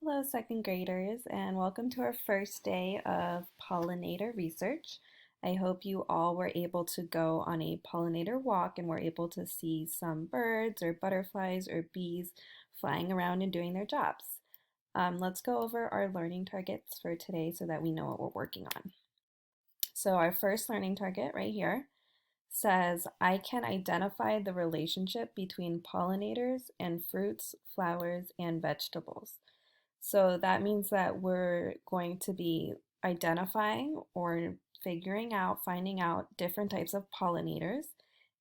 Hello, second graders, and welcome to our first day of pollinator research. I hope you all were able to go on a pollinator walk and were able to see some birds or butterflies or bees flying around and doing their jobs. Let's go over our learning targets for today so that we know what we're working on. So our first learning target right here says, I can identify the relationship between pollinators and fruits, flowers, and vegetables. So that means that we're going to be identifying or finding out different types of pollinators,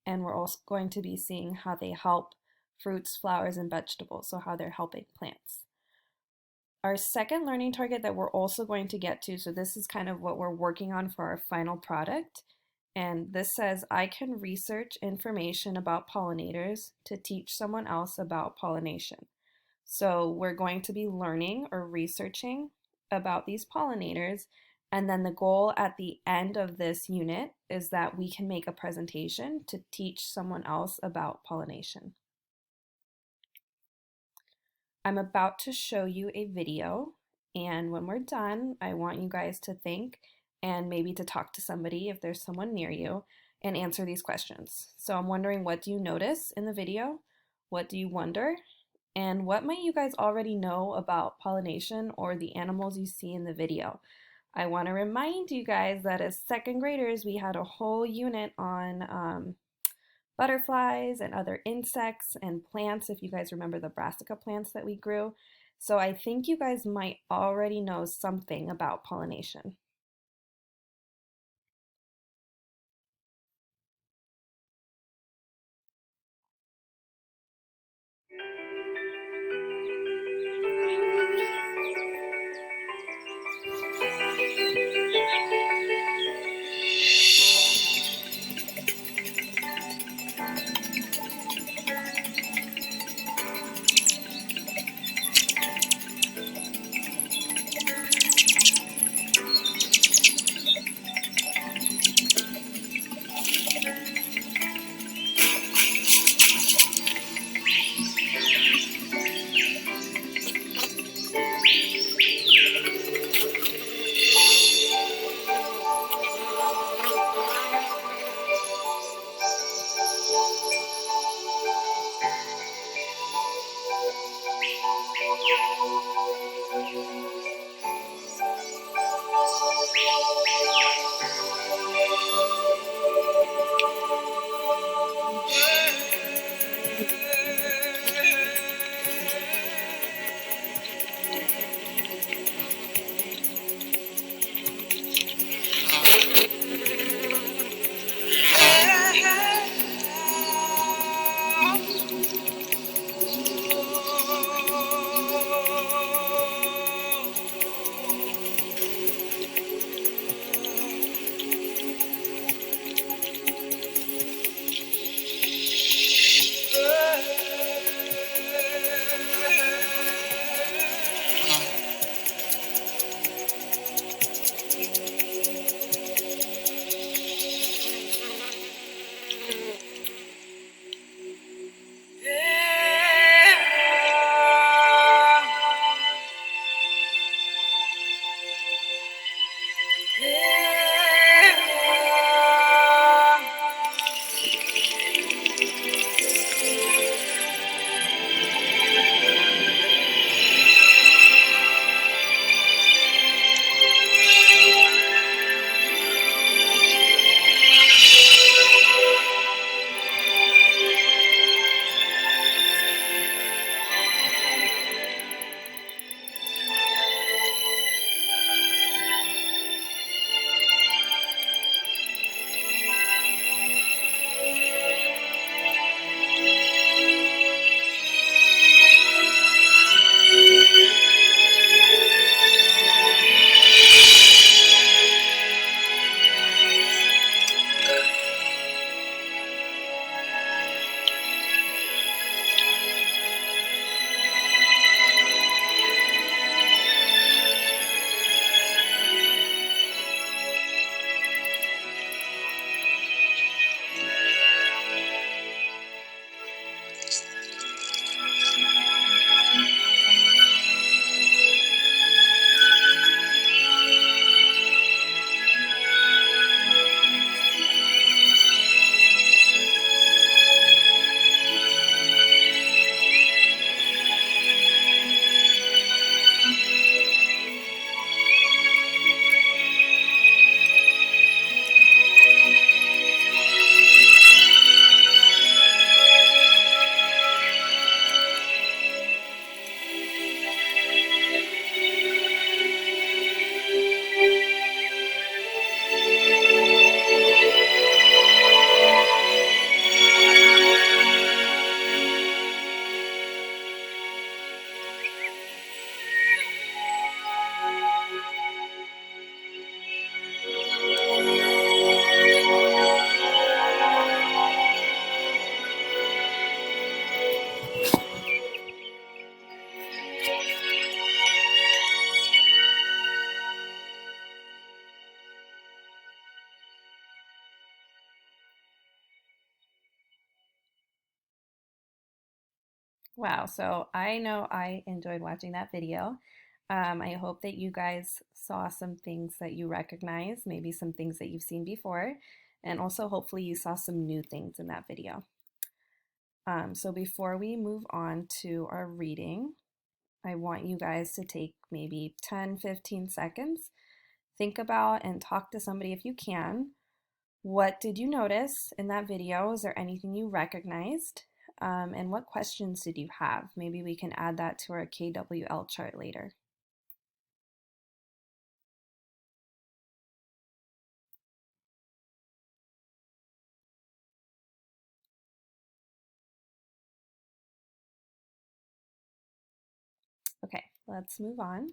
and we're also going to be seeing how they help fruits, flowers, and vegetables, so how they're helping plants. Our second learning target that we're also going to get to, so this is kind of what we're working on for our final product, and this says, I can research information about pollinators to teach someone else about pollination. So we're going to be learning or researching about these pollinators, and then the goal at the end of this unit is that we can make a presentation to teach someone else about pollination. I'm about to show you a video, and when we're done, I want you guys to think and maybe to talk to somebody if there's someone near you and answer these questions. So I'm wondering, what do you notice in the video? What do you wonder? And what might you guys already know about pollination or the animals you see in the video? I want to remind you guys that as second graders, we had a whole unit on butterflies and other insects and plants, if you guys remember the brassica plants that we grew. So I think you guys might already know something about pollination. Wow, so I know I enjoyed watching that video. I hope that you guys saw some things that you recognize, maybe some things that you've seen before, and also hopefully you saw some new things in that video. So before we move on to our reading, I want you guys to take maybe 10, 15 seconds, think about and talk to somebody if you can. What did you notice in that video? Is there anything you recognized? And what questions did you have? Maybe we can add that to our KWL chart later. Okay, let's move on.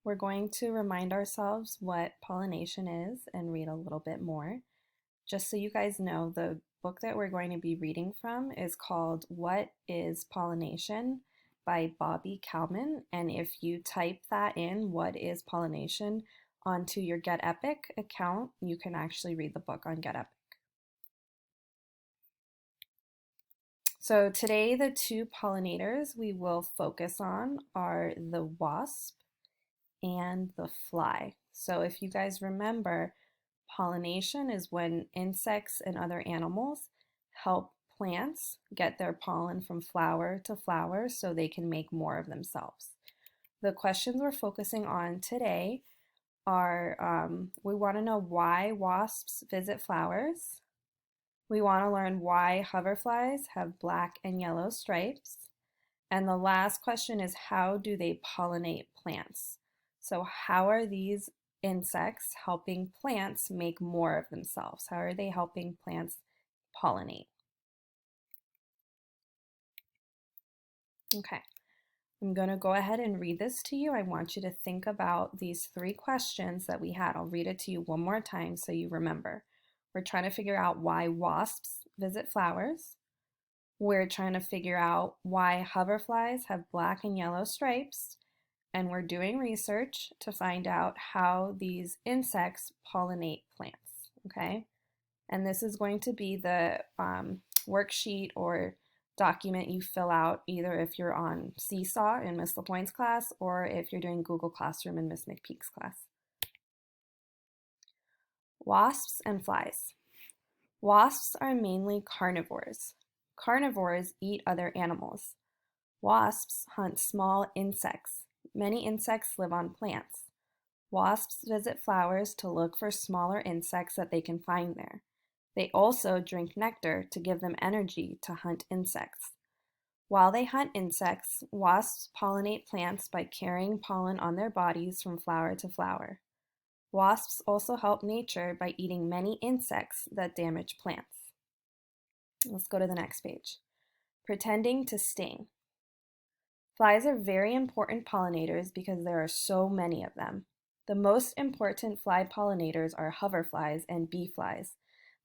We're going to remind ourselves what pollination is and read a little bit more. Just so you guys know, the book that we're going to be reading from is called What is Pollination by Bobby Kalman. And if you type that in, What is Pollination, onto your Get Epic account, you can actually read the book on Get Epic. So today, the two pollinators we will focus on are the wasp and the fly. So if you guys remember, pollination is when insects and other animals help plants get their pollen from flower to flower so they can make more of themselves. The questions we're focusing on today are we want to know why wasps visit flowers. We want to learn why hoverflies have black and yellow stripes. And the last question is, how do they pollinate plants? So how are these insects helping plants make more of themselves? How are they helping plants pollinate? Okay, I'm going to go ahead and read this to you. I want you to think about these three questions that we had. I'll read it to you one more time so you remember. We're trying to figure out why wasps visit flowers. We're trying to figure out why hoverflies have black and yellow stripes. And we're doing research to find out how these insects pollinate plants, okay? And this is going to be the worksheet or document you fill out either if you're on Seesaw in Miss LaPointe's class or if you're doing Google Classroom in Miss McPeak's class. Wasps and flies. Wasps are mainly carnivores. Carnivores eat other animals. Wasps hunt small insects. Many insects live on plants. Wasps visit flowers to look for smaller insects that they can find there. They also drink nectar to give them energy to hunt insects. While they hunt insects, wasps pollinate plants by carrying pollen on their bodies from flower to flower. Wasps also help nature by eating many insects that damage plants. Let's go to the next page. Pretending to sting. Flies are very important pollinators because there are so many of them. The most important fly pollinators are hoverflies and bee flies,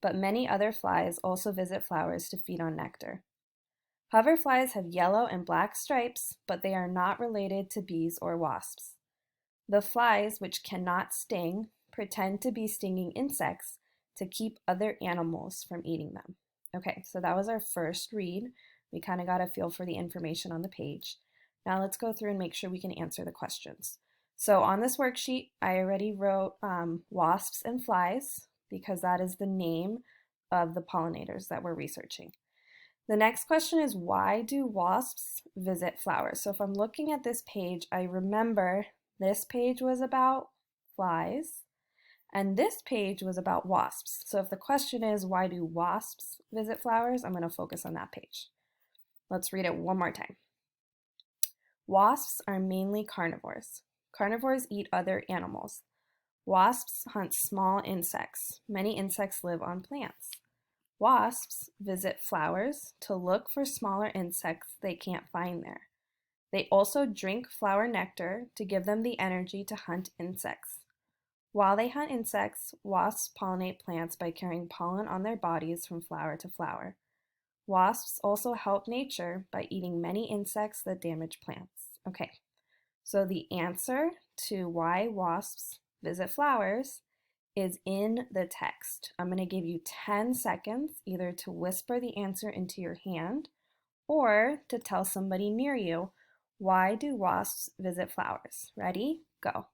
but many other flies also visit flowers to feed on nectar. Hoverflies have yellow and black stripes, but they are not related to bees or wasps. The flies, which cannot sting, pretend to be stinging insects to keep other animals from eating them. Okay, so that was our first read. We kind of got a feel for the information on the page. Now let's go through and make sure we can answer the questions. So on this worksheet, I already wrote wasps and flies because that is the name of the pollinators that we're researching. The next question is, why do wasps visit flowers? So if I'm looking at this page, I remember this page was about flies and this page was about wasps. So if the question is, why do wasps visit flowers? I'm going to focus on that page. Let's read it one more time. Wasps are mainly carnivores. Carnivores eat other animals. Wasps hunt small insects. Many insects live on plants. Wasps visit flowers to look for smaller insects they can't find there. They also drink flower nectar to give them the energy to hunt insects. While they hunt insects, wasps pollinate plants by carrying pollen on their bodies from flower to flower. Wasps also help nature by eating many insects that damage plants. Okay, so the answer to why wasps visit flowers is in the text. I'm going to give you 10 seconds either to whisper the answer into your hand or to tell somebody near you, why do wasps visit flowers? Ready? Go.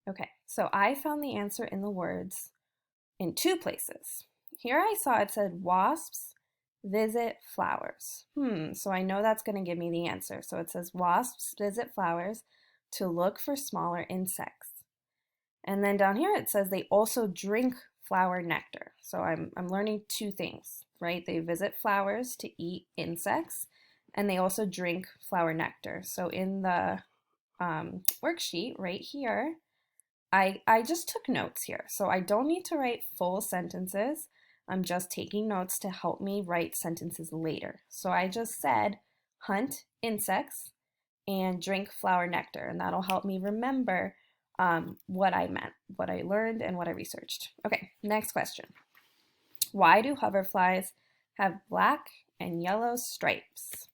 Okay, so I found the answer in the words in two places. Here I saw it said wasps visit flowers. So I know that's going to give me the answer. So it says wasps visit flowers to look for smaller insects. And then down here it says they also drink flower nectar. So I'm learning two things, right? They visit flowers to eat insects, and they also drink flower nectar. So in the worksheet right here, I just took notes here, so I don't need to write full sentences. I'm just taking notes to help me write sentences later. So I just said hunt insects and drink flower nectar, and that'll help me remember what I meant, what I learned, and what I researched. Okay, next question. Why do hoverflies have black and yellow stripes?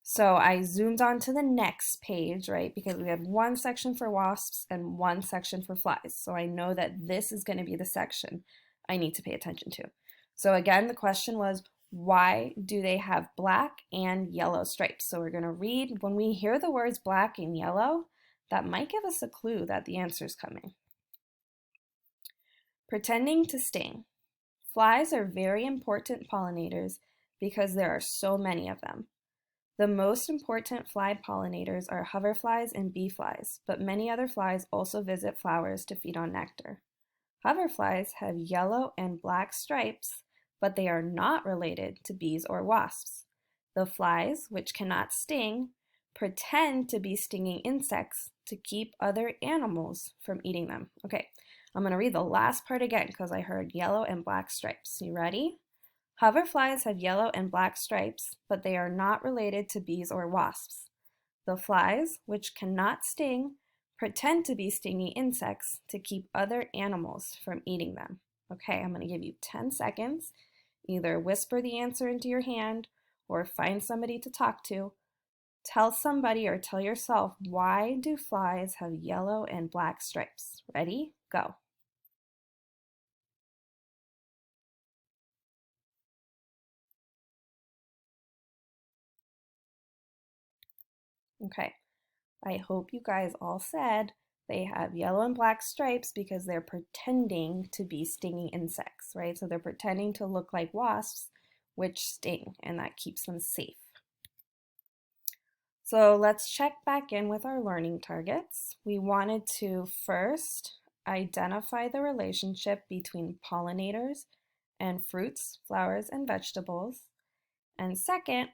So I zoomed on to the next page, right? Because we had one section for wasps and one section for flies. So I know that this is going to be the section I need to pay attention to. So again, the question was, why do they have black and yellow stripes? So we're going to read, when we hear the words black and yellow, that might give us a clue that the answer is coming. Pretending to sting. Flies are very important pollinators because there are so many of them. The most important fly pollinators are hoverflies and bee flies, but many other flies also visit flowers to feed on nectar. Hoverflies have yellow and black stripes, but they are not related to bees or wasps. The flies, which cannot sting, pretend to be stinging insects to keep other animals from eating them. Okay, I'm going to read the last part again because I heard yellow and black stripes. You ready? Hoverflies have yellow and black stripes, but they are not related to bees or wasps. The flies, which cannot sting, pretend to be stinging insects to keep other animals from eating them. Okay, I'm going to give you 10 seconds. Either whisper the answer into your hand or find somebody to talk to. Tell somebody or tell yourself, why do flies have yellow and black stripes? Ready? Go. Okay, I hope you guys all said they have yellow and black stripes because they're pretending to be stinging insects, right? So they're pretending to look like wasps, which sting, and that keeps them safe. So let's check back in with our learning targets. We wanted to first identify the relationship between pollinators and fruits, flowers, and vegetables. And second,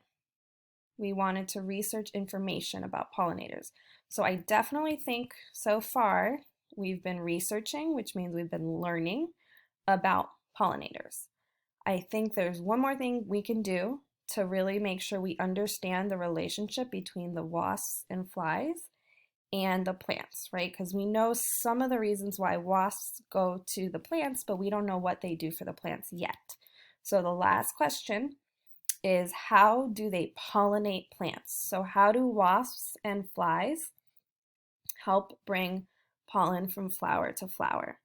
we wanted to research information about pollinators. So I definitely think so far we've been researching, which means we've been learning about pollinators. I think there's one more thing we can do to really make sure we understand the relationship between the wasps and flies and the plants, right? Because we know some of the reasons why wasps go to the plants, but we don't know what they do for the plants yet. So the last question is, how do they pollinate plants? So how do wasps and flies help bring pollen from flower to flower?